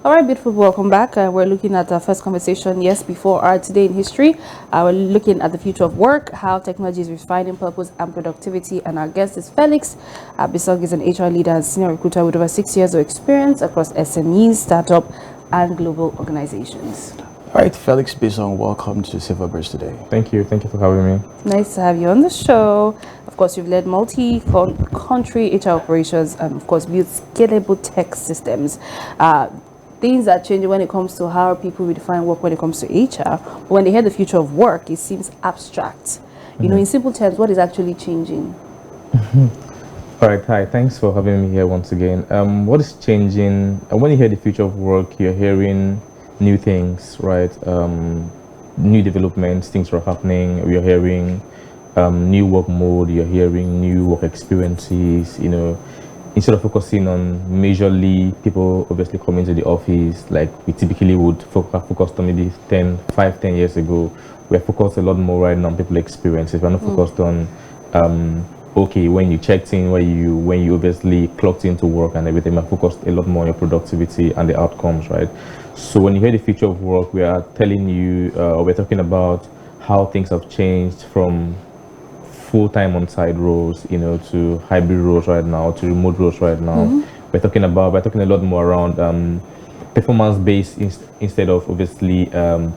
All right, beautiful. Welcome back. We're looking at our first conversation, yes, before our Today in History. We're looking at the future of work, how technology is refining purpose and productivity. And our guest is Felix. Bisog is an HR leader and senior recruiter with over 6 years of experience across SMEs, startup, and global organizations. All right, Felix Bisong, welcome to Silver Bridge today. Thank you for having me. Nice to have you on the show. Of course, you've led multi-country HR operations and, of course, built scalable tech systems. Things are changing when it comes to how people redefine work when it comes to HR. But when they hear the future of work, it seems abstract. You know, in simple terms, what is actually changing? All right, hi. Thanks for having me here once again. What is changing? When you hear the future of work, you're hearing new things, right? New developments, things are happening. You're hearing new work mode. You're hearing new work experiences. You know, instead of focusing on majorly people obviously coming to the office like we typically would focused on maybe 10 years ago, we're focused a lot more right now on people experiences. We're not focused on okay, when you checked in, when you obviously clocked into work and everything. We're focused a lot more on your productivity and the outcomes, right? So when you hear the future of work, we are telling you, we're talking about how things have changed from full-time on-site roles, you know, to hybrid roles right now, to remote roles right now. We're talking a lot more around performance-based instead of obviously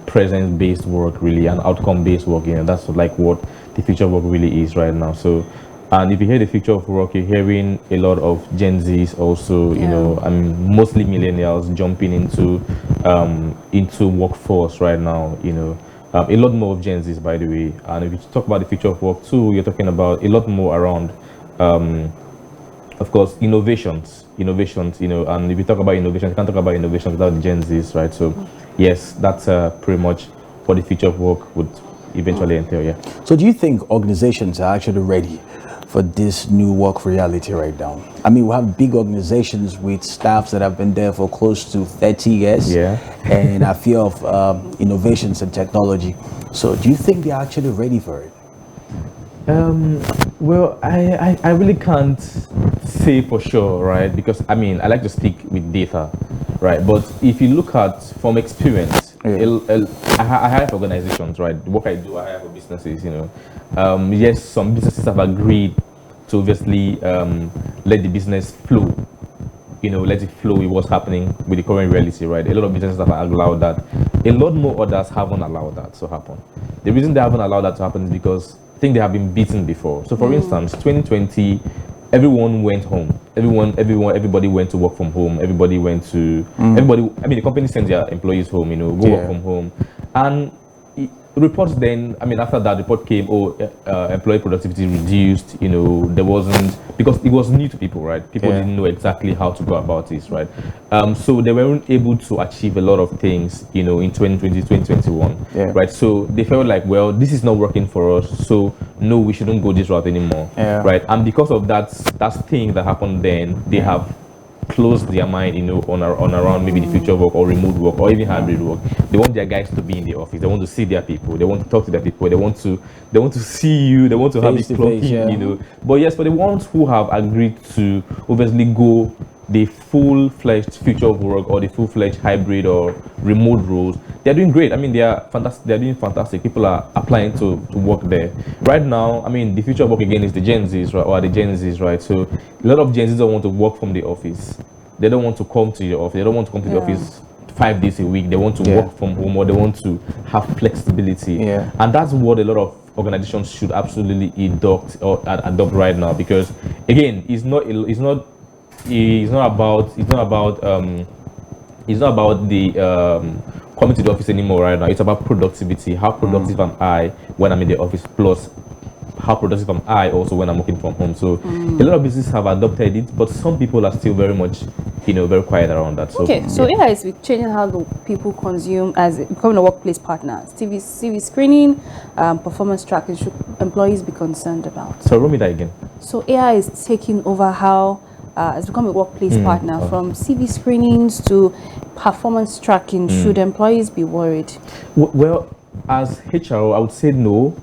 presence-based work, really, and outcome-based work. You know, that's like what the future of work really is right now. So, and if you hear the future of work, you're hearing a lot of Gen Zs also, you know, mostly millennials jumping into workforce right now, you know. A lot more of Gen Zs, by the way. And if you talk about the future of work too, you're talking about a lot more around, of course, innovations, you know. And if you talk about innovation, you can't talk about innovation without the Gen Zs, right? So, yes, that's pretty much what the future of work would eventually entail, yeah. So do you think organizations are actually ready for this new work reality right now? I mean, we have big organizations with staffs that have been there for close to 30 years. Yeah. And a fear of innovations and technology. So do you think they're actually ready for it? Well, I really can't say for sure, right? Because I mean, I like to speak with data, right? But if you look at from experience, I have organizations, right? The work I do, I have businesses, you know. Yes, some businesses have agreed to obviously let the business flow, you know, let it flow with what's happening with the current reality, right? A lot of businesses have allowed that. A lot more others haven't allowed that to happen. The reason they haven't allowed that to happen is because I think they have been beaten before. So for instance, 2020, everyone went home. Everybody went to work from home. Everybody went to, the company sends their employees home, you know, go work from home. And reports then, after that report came, employee productivity reduced, you know, there wasn't, because it was new to people, right? People didn't know exactly how to go about this, right? So they weren't able to achieve a lot of things, you know, in 2020, 2021, right? So they felt like, well, this is not working for us, so no, we shouldn't go this route anymore, right? And because of that thing that happened then, they have close their mind, you know, on around maybe the future of work or remote work or even hybrid work. They want their guys to be in the office. They want to see their people. They want to talk to their people. They want to see you. They want to have you clock in, you know. But yes, for the ones who have agreed to obviously go the full-fledged future of work or the full-fledged hybrid or remote roles, they're doing great. They are fantastic. They're doing fantastic. People are applying to work there. Right now, the future of work again is the Gen Zs, right? Or the Gen Zs, right? So a lot of Gen Zs don't want to work from the office. They don't want to come to the office. They don't want to come to the office 5 days a week. They want to work from home, or they want to have flexibility. And that's what a lot of organizations should absolutely adopt right now, because again, it's not about the coming to the office anymore right now. It's about productivity. How productive am I when I'm in the office, plus how productive am I also when I'm working from home? So a lot of businesses have adopted it, but some people are still very much, very quiet around that. So, so AI is changing how the people consume as becoming a workplace partner. CV screening, performance tracking. Should employees be concerned about? So run me that again. So AI is taking over how has become a workplace partner, from CV screenings to performance tracking. Should employees be worried? Well, as HR, I would say no.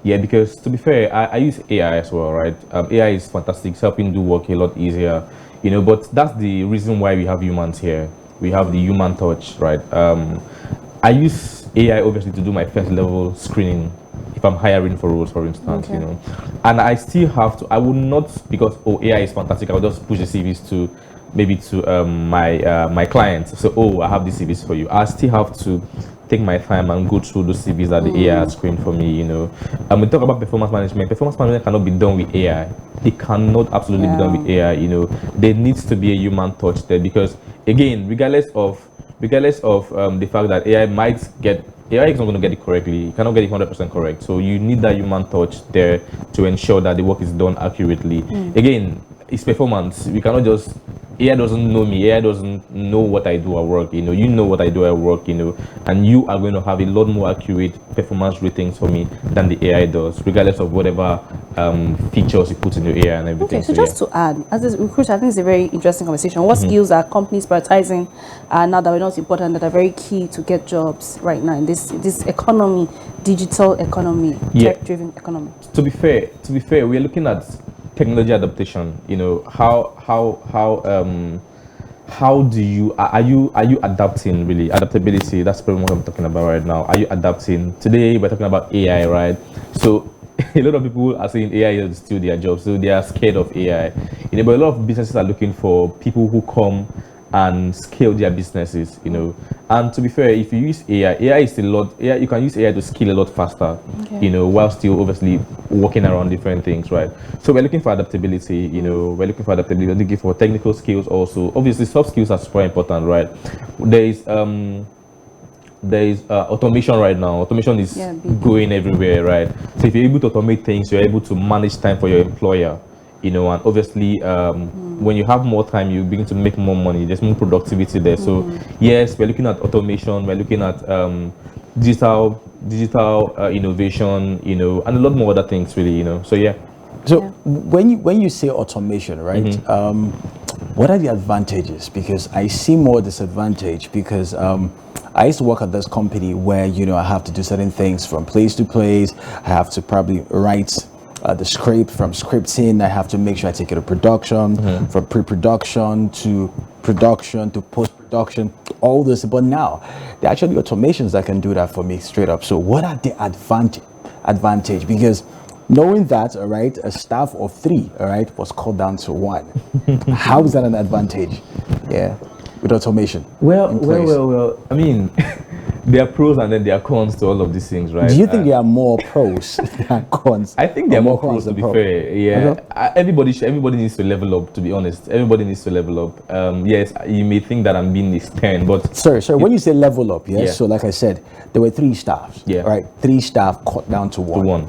Yeah, because to be fair, I use AI as well, right? AI is fantastic. It's helping do work a lot easier, but that's the reason why we have humans here. we have the human touch, right? I use AI obviously to do my first level screening if I'm hiring for roles, for instance, Okay. you know, and I still have to. I would not, because AI is fantastic. I'll just push the CVs to maybe to my clients. So I have these CVs for you. I still have to take my time and go through those CVs that the AI has screened for me. You know, we talk about performance management. Performance management cannot be done with AI. It cannot absolutely be done with AI. You know, there needs to be a human touch there, because again, regardless of the fact that AI is not going to get it correctly. You cannot get it 100% correct. So you need that human touch there to ensure that the work is done accurately. Again, it's performance. We cannot just, AI doesn't know me. AI doesn't know what I do at work. You know what I do at work. And you are going to have a lot more accurate performance ratings for me than the AI does, regardless of whatever features you put in your AI and everything. Okay, so just to add, as a recruiter, I think it's a very interesting conversation. What skills are companies prioritizing now that are not important, that are very key to get jobs right now in this economy, digital economy, tech-driven economy? To be fair, we are looking at technology adaptation. How do you are you adapting? Really, adaptability, that's probably what I'm talking about right now. Are you adapting? Today we're talking about AI, right? So a lot of people are saying AI is steal their jobs, so they are scared of AI. But a lot of businesses are looking for people who come and scale their businesses. And to be fair, if you use AI is a lot. AI, you can use AI to scale a lot faster. While still obviously working around different things, right? So we're looking for adaptability. We're looking for adaptability. We're looking for technical skills also. Obviously, soft skills are super important, right? There is automation right now. Automation is going everywhere, right? So if you're able to automate things, you're able to manage time for your employer. And obviously, when you have more time, you begin to make more money. There's more productivity there. So yes, we're looking at automation. We're looking at digital innovation. And a lot more other things, really. So yeah. So when you say automation, right? What are the advantages? Because I see more disadvantage, because I used to work at this company where I have to do certain things from place to place. I have to probably write the script. From scripting, I have to make sure I take it to production, from pre-production to production to post-production, all this. But now there are actually automations that can do that for me straight up. So what are the advantage? Because knowing that, all right, a staff of 3, all right, was cut down to 1. How is that an advantage? Yeah, with automation. Well. I mean, there are pros and then there are cons to all of these things, right? Do you think there are more pros than cons? I think there are more pros, to be fair. Yeah, everybody needs to level up. To be honest, everybody needs to level up. Yes, you may think that I'm being stern, but sorry. When you say level up, yes. So like I said, there were 3 staffs. Yeah. Right. 3 staff cut down to 1.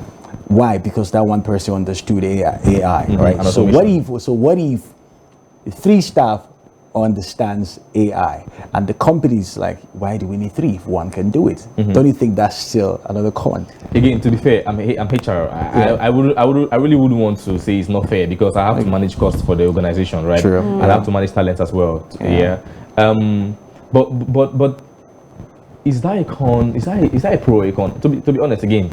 Why? Because that one person understood AI, right? So what if 3 staff understands AI and the company's like, why do we need 3 if 1 can do it? Don't you think that's still another con? Again, to be fair, I'm HR. I really wouldn't want to say it's not fair, because I have to manage costs for the organization, right? True. And I have to manage talent as well. Yeah. But is that a con? Is that a pro or a con? To be honest, again,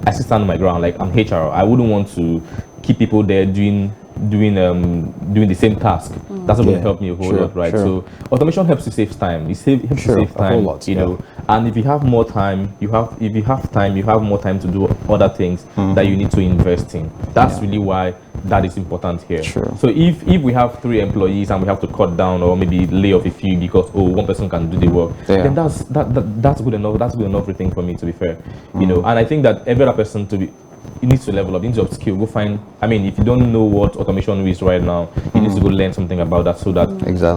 I still stand on my ground. Like, I'm HR. I wouldn't want to keep people there doing the same task. That's not going to help me a whole lot, right? So automation helps you save time. Helps you save time, a whole lot, and if you have more time, you have more time to do other things that you need to invest in. That's really why that is important here. So if we have 3 employees and we have to cut down or maybe lay off a few because one person can do the work, then that's good enough. That's good enough everything for me, to be fair. And I think that every other person you need to level up, you need to upskill. Go find, if you don't know what automation is right now, you need to go learn something about that, so that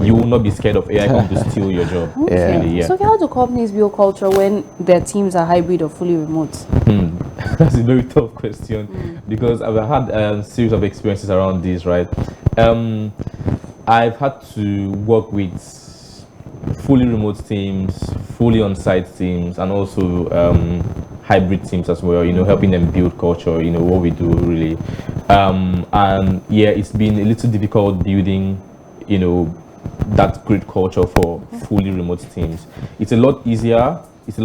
you will not be scared of AI coming to steal your job. Okay. Really, so how do companies build culture when their teams are hybrid or fully remote? That's a very tough question, because I've had a series of experiences around this, right? I've had to work with fully remote teams, fully on-site teams, and also hybrid teams as well, helping them build culture, what we do, really. And yeah, it's been a little difficult building, that great culture for fully remote teams. It's a lot easier with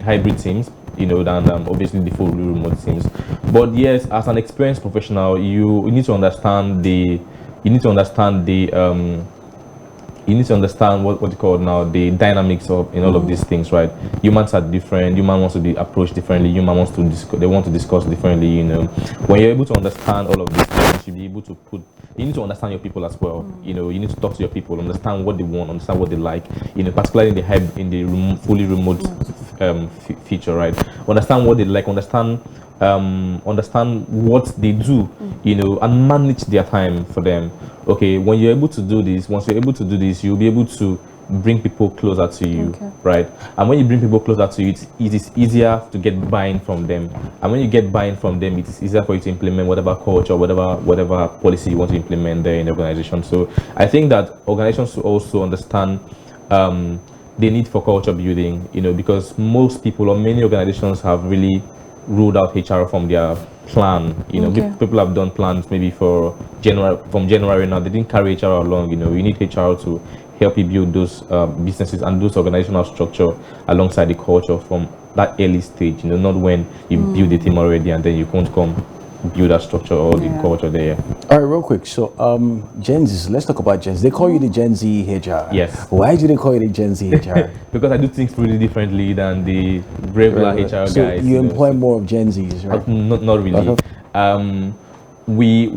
hybrid teams, than obviously the fully remote teams. But yes, as an experienced professional, you need to understand the you need to understand what you call now the dynamics of in all of these things, right? Humans are different. Human wants to be approached differently. Human wants to they want to discuss differently. You know, when you're able to understand all of these things, you'll be able to put. You need to understand your people as well. You know, you need to talk to your people, understand what they want, understand what they like. You know, particularly in the fully remote feature, right? Understand what they like. Understand what they do, you know, and manage their time for them. Okay, when you're able to do this, once you're able to do this, you'll be able to bring people closer to you, right? And when you bring people closer to you, it is easier to get buy-in from them. And when you get buy-in from them, it is easier for you to implement whatever culture, whatever policy you want to implement there in the organization. So I think that organizations should also understand the need for culture building, you know, because most people or many organizations have really ruled out HR from their plan. You know, people have done plans maybe from January now. They didn't carry HR along. You know, you need HR to help you build those businesses and those organizational structure alongside the culture from that early stage. You know, not when you build the team already and then you can't come build that structure or the culture there. All right, real quick. So, Gen Z. Let's talk about Gen Z. They call you the Gen Z HR. Yes. Why do they call you the Gen Z HR? Because I do things really differently than the regular HR so guys. you employ more of Gen Zs, right? Not really. We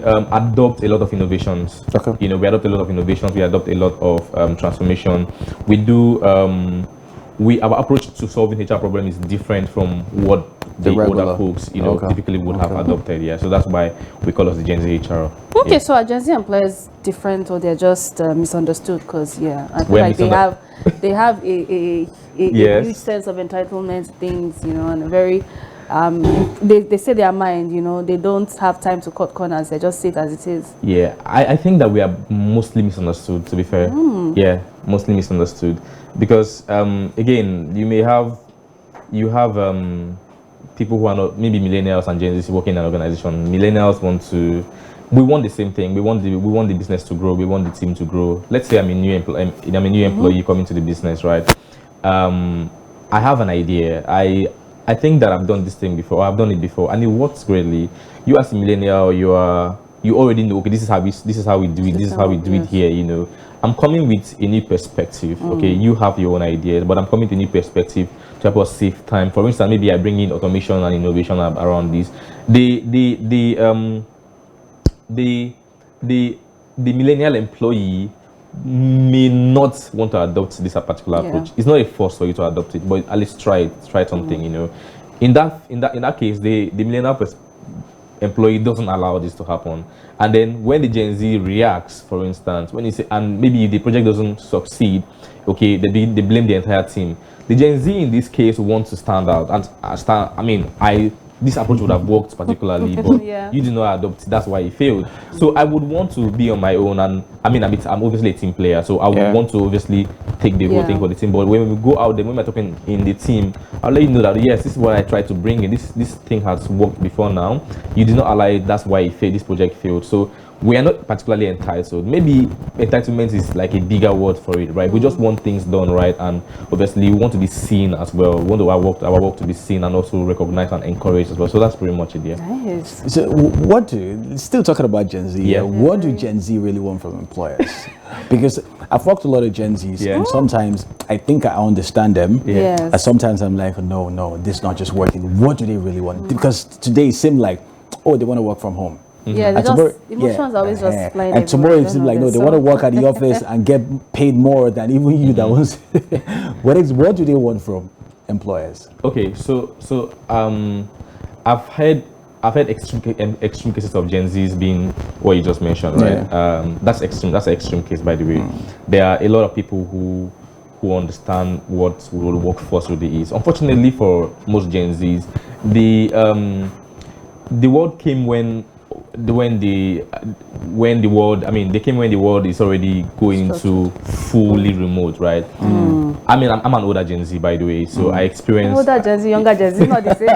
adopt a lot of innovations. Okay. You know, we adopt a lot of innovations. We adopt a lot of transformation. We do. Our approach to solving HR problem is different from what the older folks, you know, typically would have adopted. Yeah, so that's why we call us the Gen Z HR. Okay, so are Gen Z employers different, or they're just misunderstood? Because I feel like they have a huge sense of entitlement things, you know, and a very they say their mind, you know, they don't have time to cut corners. They just say it as it is. Yeah, I think that we are mostly misunderstood, to be fair. Yeah, mostly misunderstood, because again, you have people who are not maybe millennials and Gen Z working in an organization. Millennials we want the same thing. We want the business to grow. We want the team to grow. Let's say I'm a new employee coming to the business, right? I have an idea. I think that I've done this thing before. I've done it before, and it works greatly. You as a millennial, you already know. Okay, this is how we do it. This is how we do it here. You know, I'm coming with a new perspective. Okay, you have your own ideas, but I'm coming with a new perspective to help us save time. For instance, maybe I bring in automation and innovation around this. The millennial employee may not want to adopt this particular approach. It's not a force for you to adopt it, but at least try something. You know, in that case, the millennial employee doesn't allow this to happen. And then when the Gen Z reacts, for instance, when you say, and maybe the project doesn't succeed, okay, they blame the entire team. The Gen Z in this case wants to stand out and this approach would have worked particularly, but you did not adopt it. That's why it failed. So I would want to be on my own, and I'm obviously a team player, so I would want to obviously take the whole thing for the team. But when we go out there, when we're talking in the team, I'll let you know that yes, this is what I tried to bring in. This thing has worked before now. You did not allow it. That's why it failed. This project failed. So we are not particularly entitled. Maybe entitlement is like a bigger word for it, right? We just want things done right, and obviously we want to be seen as well. We want our work to be seen and also recognized and encouraged as well. So that's pretty much it. Yeah. Nice. So still talking about Gen Z? Yeah. What do Gen Z really want from employers? Because I've worked a lot of Gen Zs, and sometimes I think I understand them. Yes. And sometimes I'm like, no, this is not just working. What do they really want? Because today it seemed like, oh, they want to work from home. Yeah, emotions always just flying. And tomorrow it's like, no, they want to work at the office and get paid more than even you that was. What do they want from employers? Okay, so I've heard extreme cases of Gen Zs being what you just mentioned, right? That's extreme. That's an extreme case, by the way. There are a lot of people who understand what rural workforce really is. Unfortunately for most Gen Zs, the world came when the world is already going to fully remote, right? I'm an older Gen Z, by the way, so I experienced older Gen Z, younger Gen Z, not the same.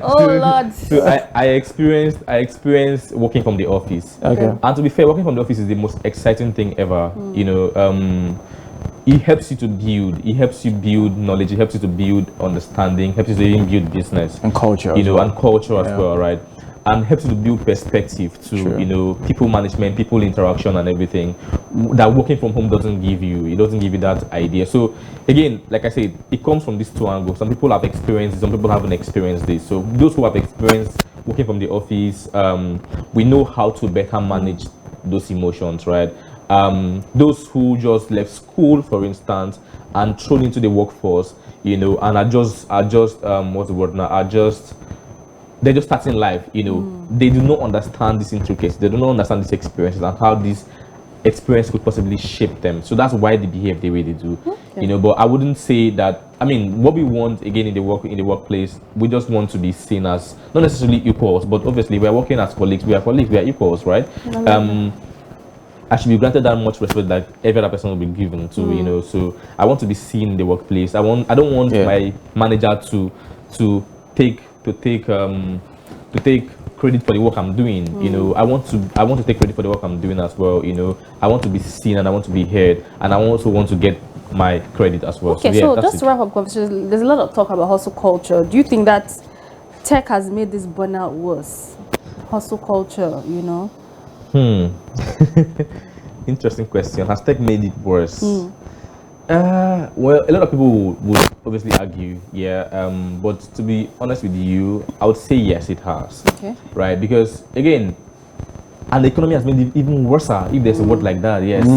Oh Lord. So I experienced working from the office. Okay. And to be fair, working from the office is the most exciting thing ever. You know, it helps you to build. It helps you build knowledge. It helps you to build understanding. Helps you to even build business And culture. You know, and culture as well, right? and helps you to build perspective to you know, people management, people interaction, and everything that working from home doesn't give you. It doesn't give you that idea. So again, like I said, it comes from these two angles. Some people have experienced, some people haven't experienced this. So those who have experienced working from the office, we know how to better manage those emotions, right? Those who just left school, for instance, and thrown into the workforce, you know, and are just what's the word now? They're just starting life, you know. They do not understand this intricacies. They do not understand these experiences and how this experience could possibly shape them. So that's why they behave the way they do, you know. But I wouldn't say that. I mean, what we want again in the workplace, we just want to be seen as not necessarily equals, but obviously we are working as colleagues. We are colleagues. We are equals, right? I should be granted that much respect that every other person will be given to, you know. So I want to be seen in the workplace. I don't want my manager to take credit for the work I'm doing. You know, I want to take credit for the work I'm doing as well. You know, I want to be seen and I want to be heard, and I also want to get my credit as well. Okay, so just to wrap up conversation, there's a lot of talk about hustle culture. Do you think that tech has made this burnout worse? Hustle culture, you know. Interesting question. Has tech made it worse? Well, a lot of people would obviously argue, but to be honest with you, I would say yes, it has. Okay. Right? Because again, and the economy has made it even worse, if there's a word like that. Yes,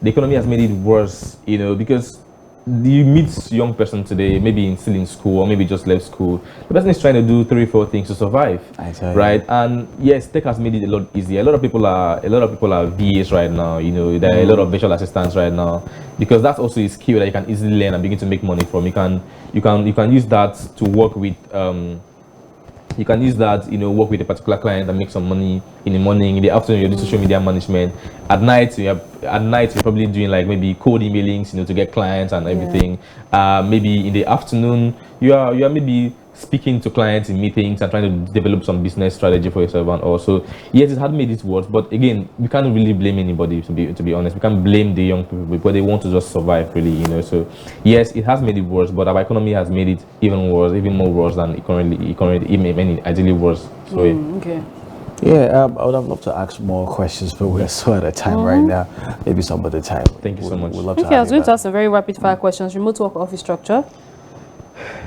the economy has made it worse, you know, because you meet young person today, maybe still in school or maybe just left school. The person is trying to do 3-4 things to survive, right? And yes, tech has made it a lot easier. A lot of people are VAs right now. You know, there are a lot of virtual assistants right now, because that's also a skill that you can easily learn and begin to make money from. You can use that to work with. You can use that, you know, work with a particular client and make some money in the morning. In the afternoon, you do social media management. At night, you're probably doing like maybe cold emailings, you know, to get clients and everything. Maybe in the afternoon, you are maybe speaking to clients in meetings and trying to develop some business strategy for yourself. And also, yes, it had made it worse, but again, we can't really blame anybody, to be honest. We can't blame the young people because they want to just survive, really, you know. So yes, it has made it worse, but our economy has made it even worse, even more worse than it currently even ideally worse. So Okay. Yeah, I would have loved to ask more questions, but we're so out of time right now. Maybe some other time. Thank you so much. We'd love to Okay, I was have you going to back. ask some very rapid fire questions. Remote work, office structure.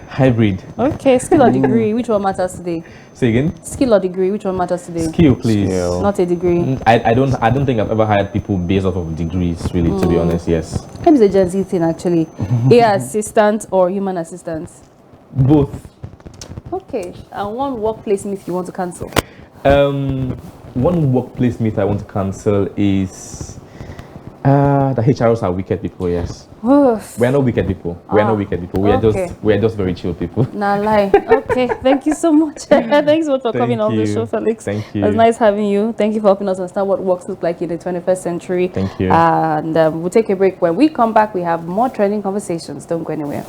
Hybrid. Okay, skill or degree, which one matters today? Say again. Skill or degree, which one matters today? Skill, please. Skill. Not a degree. I don't think I've ever hired people based off of degrees, really, to be honest. Yes. Maybe it's a Gen Z thing actually. AI assistant or human assistant? Both. Okay, and one workplace myth you want to cancel? One workplace myth I want to cancel is the HRs are wicked people. Yes. We are not wicked people. We are not wicked people. We are just very chill people. Nah, lie. Okay, thank you so much. Thanks so much for coming on the show, Felix. Thank you. It was nice having you. Thank you for helping us understand what works look like in the 21st century. Thank you. And we'll take a break. When we come back, we have more trending conversations. Don't go anywhere.